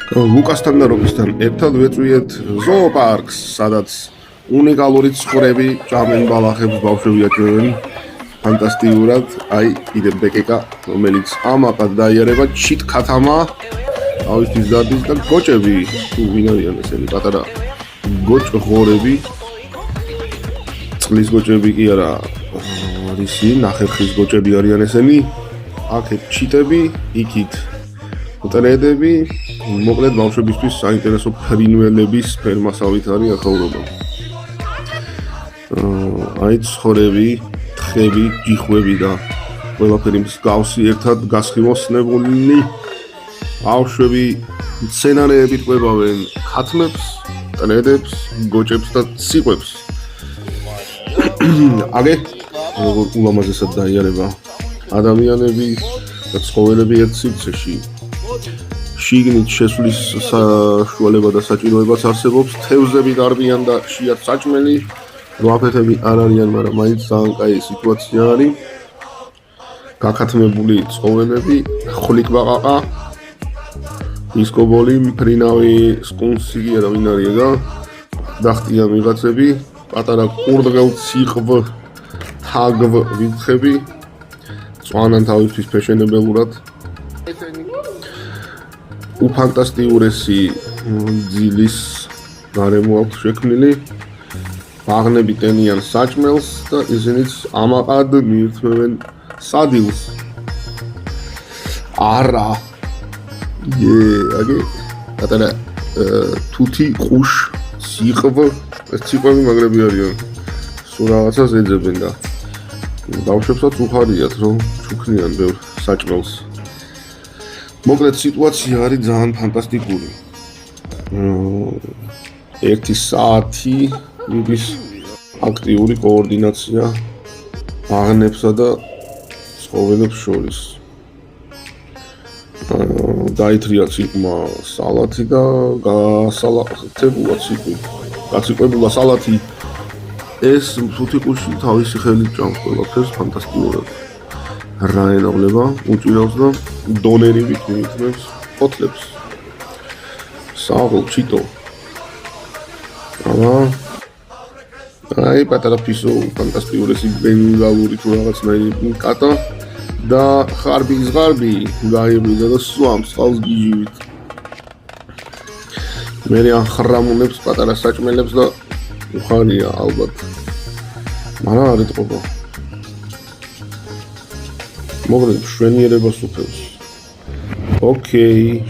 ლუკასთან და რობისთან ერთად ვეწვიეთ ზოოპარკს, სადაც უნიკალური ცხრები ჭამენ ბალახებს, ბავშვები აჭრევენ ფანტასტიკურად. აი, კიდე ბეკეკა, რომელიც ამაყად დაიარება ჩიტკათამა, ავისთვის დადის და გოჭები, თუ ვინ არიან ესენი პატარა გოჭღორები. წყლის გოჭები კი არა, რისი ნახევრის გოჭები არიან ესენი. აქეთ ჩიტები, იქით მტრედები, მოკლედ ბავშვებისთვის საინტერესო ფრინველების ფერმასავით არის ახალობა. აი ცხოველები, თხები, ჯიხვები და ყველაფერი მსგავსი ერთად გასხივოსნებული. ბავშვები მცენარეებით ყვებავენ ქათმებს, მტრედებს, გოჭებს და ციყვებს. აგე როგორ ულამაზესად დაიარება ადამიანები და ცხოველები ერთ სივრცეში. შიგნით შესვლის საშუალება და საჭიროებაც არსებობს. თევზები გარბიან და შეათ საჭმელი. რვაფეხები არ არიან, მაგრამ მაინც ძალიან კაი სიტუაცია არის. გაქათმებული ცხოველები, ხვლიკბაყაყა, ისკობოლი, მფრინავი, სკუნსი კი არა, ვინ არის ეგა? დახტიან ვიღაცები, პატარა ყურდღელ ციყვ, თაგვ ვიცხები, წვანან თავისთვის ფეშენებელურად. უფანტასტიურესი ძილის გარემო აქვს შექმნილი. ბაღნები ტენიან საჭმელს და ისინიც ამაყად მიირთმევენ სადილს. არა. აგე პატარა თუთი ყუშ ციყვ, ეს ციყვები მაგრები არიან. სულ რაღაცას ეძებენ და ბავშვებსაც უხარიათ, რომ ჩუქნიან ბევრ საჭმელს. მოკლედ სიტუაცია არის ძალიან ფანტასტიკური. 1 საათი მიდის აქტიური კოორდინაცია ბაღნებსა და ცხოველებს შორის. დაითრია ციყვმა სალათი და გასალათებულა ციყვი. გაციყვებულა სალათი. ეს თუთი ყუში თავისი ხელით ჭამს ყველაფერს ფანტასტიკურად. რა ენავლება, უჭირავს და დონერი ვიტმის ფოთლებს. საღოლ ჩიტო. აი პატარა ფისო ფანტასტიკურესი ბენგალური თუ რაღაცნაირი კატა და ხარბის ზღარბი გაიბრიდა და სვამს ყავს გიჟივით. მე ახრამუნებს პატარა საჭმელებს და უხარია ალბათ. მაგრამ არ ეტყობა. მოკლედ მშვენიერებას უფევს. ოკეი.